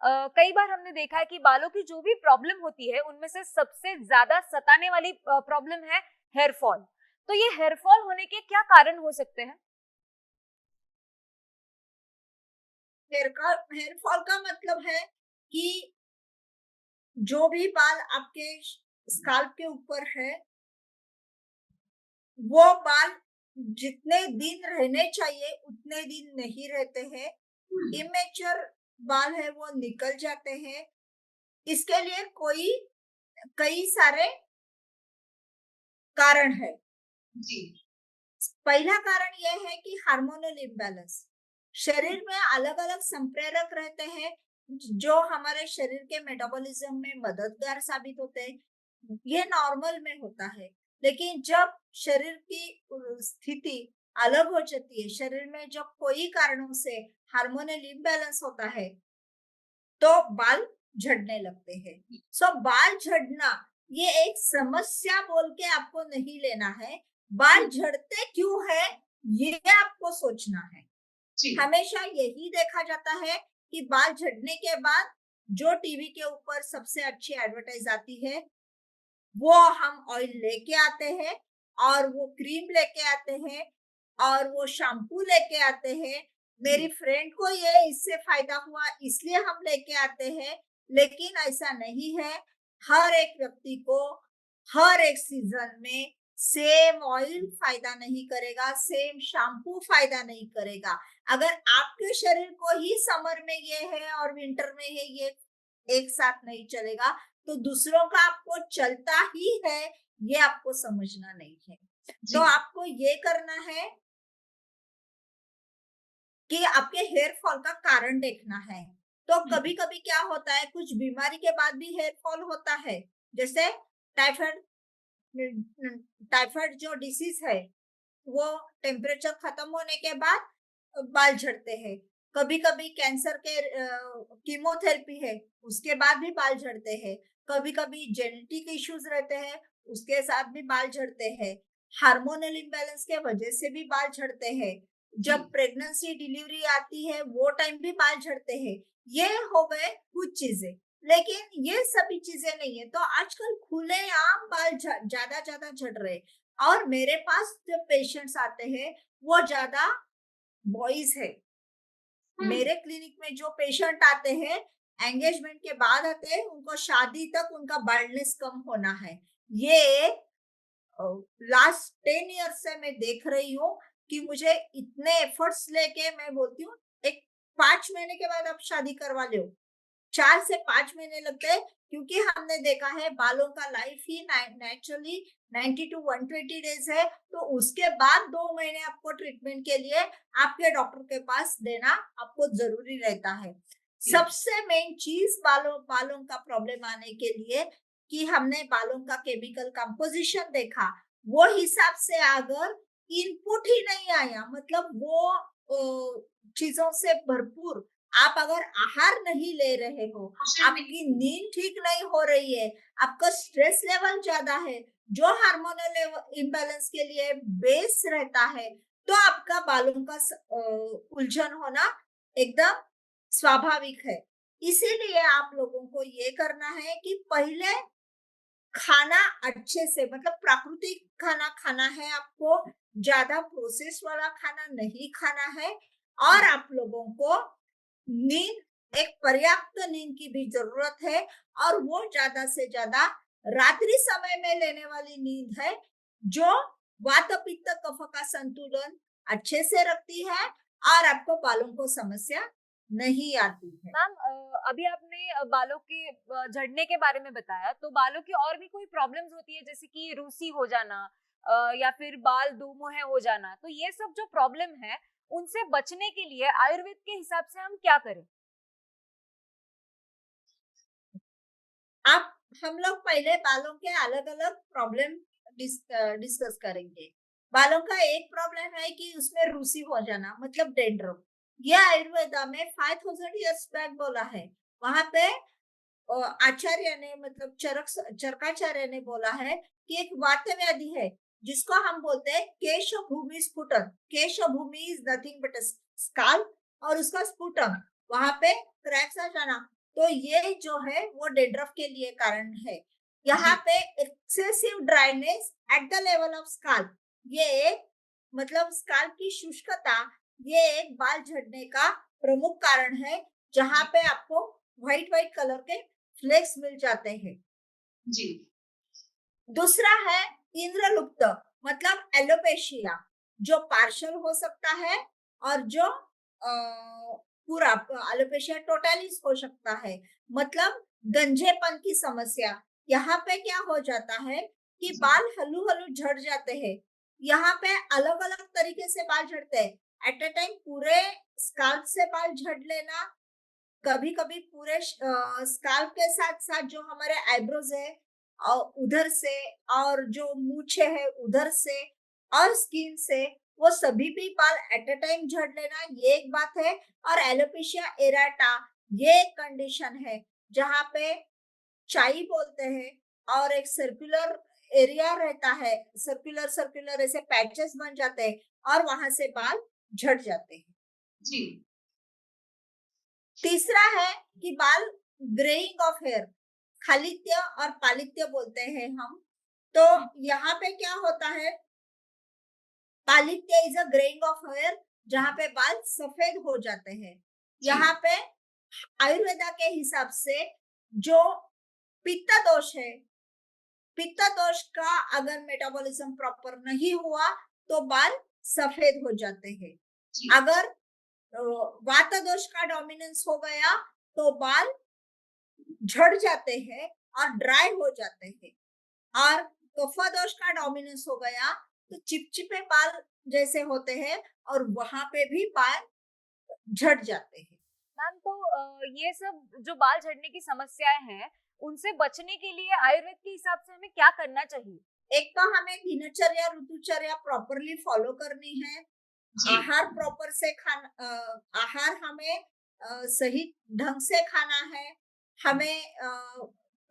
कई बार हमने देखा है कि बालों की जो भी प्रॉब्लम होती है उनमें से सबसे ज्यादा सताने वाली प्रॉब्लम है हेयर फॉल। तो ये हेयर फॉल होने के क्या कारण हो सकते हैं? हेयर फॉल का मतलब है कि जो भी बाल आपके स्काल्प के ऊपर है, वो बाल जितने दिन रहने चाहिए उतने दिन नहीं रहते हैं। इमेच्योर बाल है वो निकल जाते हैं। इसके लिए कई सारे कारण है। जी। पहला कारण यह है कि हार्मोनल इम्बैलेंस। शरीर में अलग अलग संप्रेरक रहते हैं जो हमारे शरीर के मेटाबॉलिज्म में मददगार साबित होते हैं। ये नॉर्मल में होता है, लेकिन जब शरीर की स्थिति अलग हो जाती है, शरीर में जब कोई कारणों से हार्मोनल इम्बैलेंस होता है, तो बाल झड़ने लगते हैं। सो बाल झड़ना ये एक समस्या बोल के आपको नहीं लेना है। बाल झड़ते क्यों है ये आपको सोचना है। जी। हमेशा यही देखा जाता है कि बाल झड़ने के बाद जो टीवी के ऊपर सबसे अच्छी एडवर्टाइज आती है, वो हम ऑयल लेके आते हैं और वो क्रीम लेके आते हैं और वो शैम्पू लेके आते हैं। मेरी फ्रेंड को ये इससे फायदा हुआ इसलिए हम लेके आते हैं, लेकिन ऐसा नहीं है। हर एक व्यक्ति को हर एक सीजन में सेम ऑयल फायदा नहीं करेगा, सेम शैम्पू फायदा नहीं करेगा। अगर आपके शरीर को ही समर में ये है और विंटर में ये एक साथ नहीं चलेगा, तो दूसरों का आपको चलता ही है, ये आपको समझना नहीं है। तो आपको ये करना है कि आपके हेयर फॉल का कारण देखना है। तो कभी कभी क्या होता है, कुछ बीमारी के बाद भी हेयर फॉल होता है, जैसे टाइफाइड। टाइफाइड जो डिसीज है, वो टेम्परेचर खत्म होने के बाद बाल झड़ते हैं। कभी कभी कैंसर के कीमोथेरेपी है, उसके बाद भी बाल झड़ते हैं। कभी कभी जेनेटिक इश्यूज रहते हैं, उसके साथ भी बाल झड़ते हैं। हार्मोनल इम्बैलेंस के वजह से भी बाल झड़ते हैं। जब प्रेगनेंसी डिलीवरी आती है वो टाइम भी बाल झड़ते हैं। ये हो गए कुछ चीजें, लेकिन ये सभी चीजें नहीं है। तो आजकल खुलेआम बाल ज्यादा झड़ रहे हैं। और मेरे पास जो पेशेंट्स आते हैं वो ज्यादा बॉयज है। मेरे क्लिनिक में जो पेशेंट आते हैं एंगेजमेंट के बाद आते हैं, उनको शादी तक उनका बाल्डनेस कम होना है। ये लास्ट 10 ईयर्स से मैं देख रही हूँ कि मुझे इतने एफर्ट्स लेके मैं बोलती हूँ एक 5 महीने के बाद आप शादी करवा लो। 4 से 5 महीने लगते हैं, क्योंकि हमने देखा है बालों का life he naturally 90 to 120 days है। तो उसके बाद 2 महीने आपको ट्रीटमेंट के लिए आपके डॉक्टर के पास देना आपको जरूरी रहता है। सबसे मेन चीज बालों बालों का प्रॉब्लम आने के लिए कि हमने बालों का केमिकल कंपोजिशन देखा, वो हिसाब से अगर इनपुट ही नहीं आया, मतलब वो चीजों से भरपूर आप अगर आहार नहीं ले रहे हो, आपकी नींद ठीक नहीं हो रही है, आपका स्ट्रेस लेवल ज्यादा है, जो हार्मोनल इम्बैलेंस के लिए बेस रहता है, तो आपका बालों का उलझन होना एकदम स्वाभाविक है। इसीलिए आप लोगों को ये करना है कि पहले खाना अच्छे से, मतलब प्राकृतिक खाना खाना है आपको, ज्यादा प्रोसेस वाला खाना नहीं खाना है। और आप लोगों को नींद, एक पर्याप्त नींद की भी जरूरत है, और वो ज्यादा से ज्यादा रात्रि समय में लेने वाली नींद है, जो वात पित्त कफ का संतुलन अच्छे से रखती है और आपको बालों को समस्या नहीं आती है। मैम, अभी आपने बालों के झड़ने के बारे में बताया, तो बालों की और भी कोई प्रॉब्लम्स होती है जैसे कि रूसी हो जाना या फिर बाल दुमुहे हो जाना, तो ये सब जो प्रॉब्लम है उनसे बचने के लिए आयुर्वेद के हिसाब से हम क्या करें? आप हम लोग पहले बालों के अलग अलग प्रॉब्लम डिस्कस करेंगे। बालों का एक प्रॉब्लम है कि उसमें रूसी हो जाना, मतलब डेंड्रफ। यह आयुर्वेदा में 5000 ईयर्स बैक बोला है। वहां पे आचार्य ने, मतलब चरकाचार्य ने बोला है कि एक वात व्याधि है जिसको हम बोलते हैं केश भूमि स्फुटन। केश भूमि इज नथिंग बट स्काल्प, और उसका स्फुटन, वहां पे क्रैक्स आ जाना। तो तो ये जो है वो डेंड्रफ के लिए कारण है। यहाँ जी पे excessive dryness at the level of scalp, ये एक मतलब स्काल्प की शुष्कता, ये एक बाल झड़ने का प्रमुख कारण है, जहाँ जी पे आपको व्हाइट व्हाइट कलर के फ्लेक्स मिल जाते हैं। जी दूसरा है इंद्रलुप्त, मतलब एलोपेशिया, जो पार्शियल हो सकता है और जो पूरा एलोपेशिया टोटलिस हो सकता है, मतलब गंजेपन की समस्या। यहाँ पे क्या हो जाता है कि जी बाल हल्लू हल्लू झड़ जाते हैं। यहाँ पे अलग अलग तरीके से बाल झड़ते हैं। एट अ टाइम पूरे स्काल्प से बाल झड़ लेना, कभी कभी पूरे स्काल्प के साथ साथ जो हमारे आईब्रोज है और उधर से, और जो मूछे है उधर से, और स्किन से, वो सभी भी बाल एट अ टाइम झड़ लेना, ये एक बात है। और एलोपेशिया एराटा, ये एक कंडीशन है जहाँ पे चाई बोलते हैं, और एक सर्कुलर एरिया रहता है, सर्कुलर सर्कुलर ऐसे पैचेस बन जाते हैं और वहां से बाल झड़ जाते हैं। जी तीसरा है कि बाल ग्रेइंग ऑफ हेयर, खालित्य और पालित्य बोलते हैं हम। तो यहाँ पे क्या होता है, पालित्य is a greying of hair, जहाँ पे बाल सफेद हो जाते हैं। जी यहाँ पे आयुर्वेदा के हिसाब से जो पित्त दोष है, पित्त दोष का अगर मेटाबॉलिज्म प्रॉपर नहीं हुआ तो बाल सफेद हो जाते हैं। जी अगर वात दोष का डोमिनेंस हो गया तो बाल झड़ जाते हैं और ड्राई हो जाते हैं। और कफ दोष का डोमिनेंस हो गया तो चिपचिपे बाल जैसे होते हैं और वहां पे भी बाल झड़ जाते हैं। मैम तो ये सब जो बाल झड़ने की समस्याएं हैं, उनसे बचने के लिए आयुर्वेद के हिसाब से हमें क्या करना चाहिए? एक तो हमें दिनचर्या ऋतुचर्या प्रॉपरली फॉलो करनी है। जी आहार प्रॉपर से खाना, आहार हमें सही ढंग से खाना है। हमें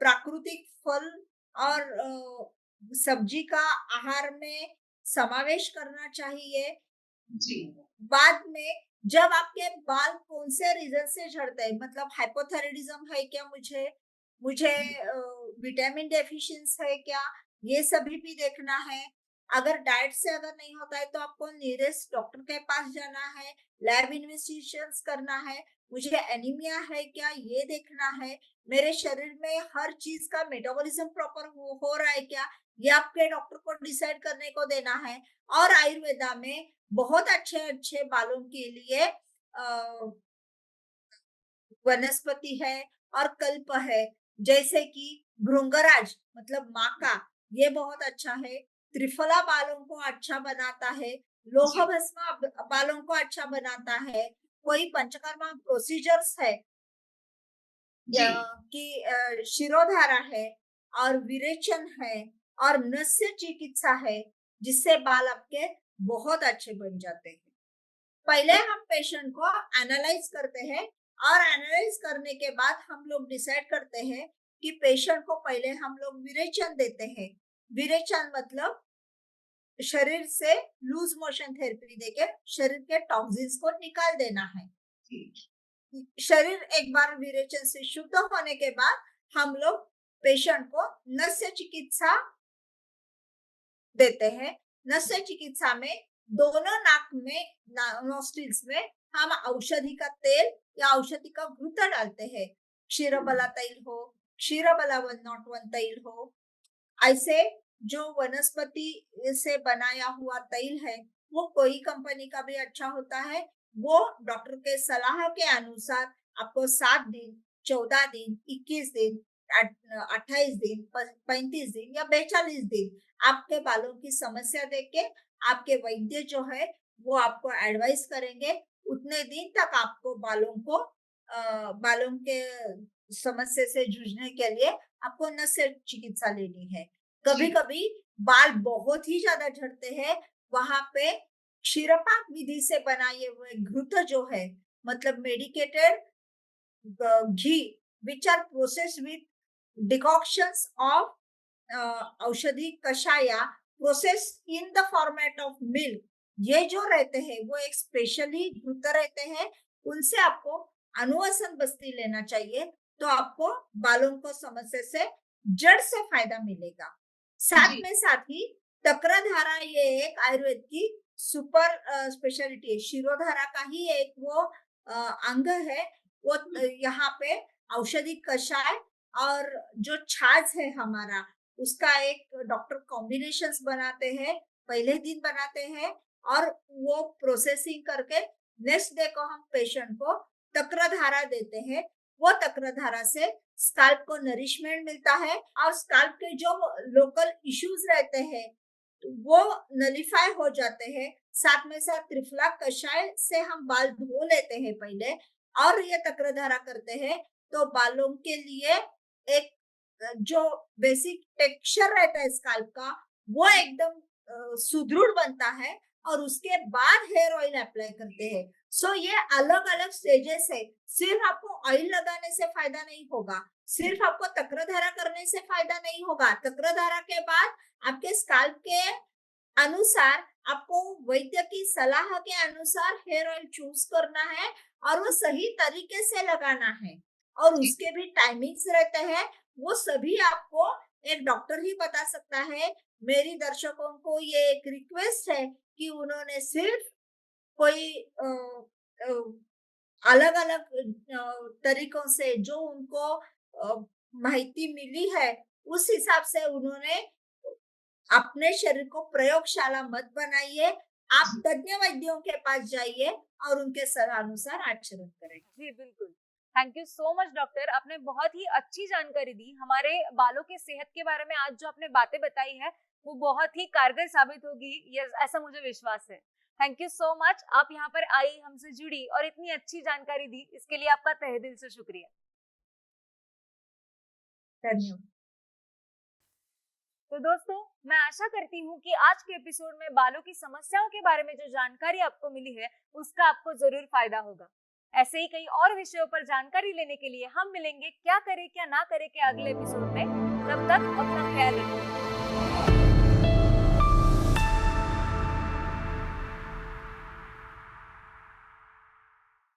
प्राकृतिक फल और सब्जी का आहार में समावेश करना चाहिए। जी बाद में जब आपके बाल कौन से रीजन से झड़ते हैं, मतलब हाइपोथायराइडिज्म है क्या, मुझे मुझे विटामिन डेफिशिएंसी है क्या, ये सभी भी देखना है। अगर डाइट से अगर नहीं होता है तो आपको नियरेस्ट डॉक्टर के पास जाना है, लैब इन्वेस्टिगेशंस करना है। मुझे एनीमिया है क्या, ये देखना है। मेरे शरीर में हर चीज का मेटाबॉलिज्म प्रॉपर हो रहा है क्या, ये आपके डॉक्टर को डिसाइड करने को देना है। और आयुर्वेदा में बहुत अच्छे अच्छे बालों के लिए वनस्पति है और कल्प है, जैसे कि भृंगराज मतलब माका, ये बहुत अच्छा है। त्रिफला बालों को अच्छा बनाता है। लोह जी भस्म बालों को अच्छा बनाता है। कोई पंचकर्मा प्रोसीजर्स है जी कि शिरोधारा है और विरेचन है और नस्य चिकित्सा है, जिससे बाल आपके बहुत अच्छे बन जाते हैं। पहले हम पेशेंट को एनालाइज करते हैं और एनालाइज करने के बाद हम लोग डिसाइड करते हैं कि पेशेंट को पहले हम लोग विरेचन देते हैं। विरेचन मतलब शरीर से लूज मोशन थेरेपी देके शरीर के टॉक्सिन्स को निकाल देना है। शरीर एक बार विरेचन से शुद्ध होने के बाद हम लोग पेशेंट को नस्य चिकित्सा देते हैं। नस्य चिकित्सा में दोनों नाक में, नॉस्ट्रिल्स में हम औषधि का तेल या औषधि का घृत डालते हैं। क्षीरबला तैल हो, क्षीरबला 101 तैल हो, ऐसे जो वनस्पति से बनाया हुआ तेल है, वो कोई कंपनी का भी अच्छा होता है। वो डॉक्टर के सलाह के अनुसार आपको 7 दिन, 14 दिन, 21 दिन, 28 दिन, 35 दिन या 42 दिन आपके बालों की समस्या देख के आपके वैद्य जो है वो आपको एडवाइस करेंगे। उतने दिन तक आपको बालों के समस्या से जूझने के लिए आपको नस्य चिकित्सा लेनी है। जी कभी कभी बाल बहुत ही ज्यादा झड़ते हैं, वहां पे क्षीरपाक विधि से बनाए हुए घृत जो है, मतलब medicated ghee which are process with decoctions of aushadhi kashaya process in the format of milk, ये जो रहते हैं वो एक स्पेशली घृत रहते हैं। उनसे आपको अनुवासन बस्ती लेना चाहिए। तो आपको बालों को समस्या से जड़ से फायदा मिलेगा। साथ जी। में साथ ही चक्रधारा ये एक आयुर्वेद की सुपर स्पेशलिटी है। शिरोधारा का ही एक वो अंग है। वो यहाँ पे औषधि कषाय और जो छाछ है हमारा, उसका एक डॉक्टर कॉम्बिनेशंस बनाते हैं, पहले दिन बनाते हैं और वो प्रोसेसिंग करके नेक्स्ट डे को हम पेशेंट को चक्रधारा देते हैं। वो चक्रधारा से स्काल्प को नरिशमेंट मिलता है और स्काल्प के जो लोकल इश्यूज रहते हैं वो नलिफाई हो जाते हैं। साथ में साथ त्रिफला कषाय से हम बाल धो लेते हैं पहले और ये चक्रधारा करते हैं, तो बालों के लिए एक जो बेसिक टेक्सचर रहता है स्काल्प का, वो एकदम सुदृढ़ बनता है और उसके बाद हेयर ऑयल अप्लाई करते हैं। सो ये अलग अलग स्टेजेस है। सिर्फ आपको ऑयल लगाने से फायदा नहीं होगा, सिर्फ आपको चक्रधारा करने से फायदा नहीं होगा। चक्रधारा के बाद आपके स्काल्प के अनुसार आपको वैद्य की सलाह के अनुसार हेयर ऑयल चूज करना है और वो सही तरीके से लगाना है और जी। उसके भी टाइमिंग्स रहते हैं। वो सभी आपको एक डॉक्टर ही बता सकता है। मेरी दर्शकों को ये एक रिक्वेस्ट है कि उन्होंने सिर्फ कोई अलग अलग तरीकों से जो उनको माहिती मिली है, उस हिसाब से उन्होंने अपने शरीर को प्रयोगशाला मत बनाइए। आप जी। तज्ञ वैद्यों के पास जाइए और उनके सलाह अनुसार आचरण करें। जी बिल्कुल। Thank you so much doctor, आपने बहुत ही अच्छी जानकारी दी। हमारे बालों के सेहत के बारे में आज जो आपने बातें बताई है वो बहुत ही कारगर साबित होगी, ये ऐसा मुझे विश्वास है। थैंक यू सो मच, आप यहाँ पर आई, हमसे जुड़ी और इतनी अच्छी जानकारी दी, इसके लिए आपका तहे दिल से शुक्रिया। धन्यवाद। तो दोस्तों, मैं आशा करती हूँ कि आज के एपिसोड में बालों की समस्याओं के बारे में जो जानकारी आपको मिली है उसका आपको जरूर फायदा होगा। ऐसे ही कई और विषयों पर जानकारी लेने के लिए हम मिलेंगे क्या करे क्या ना करे के अगले एपिसोड में। तब तक अपना ख्याल रखिए।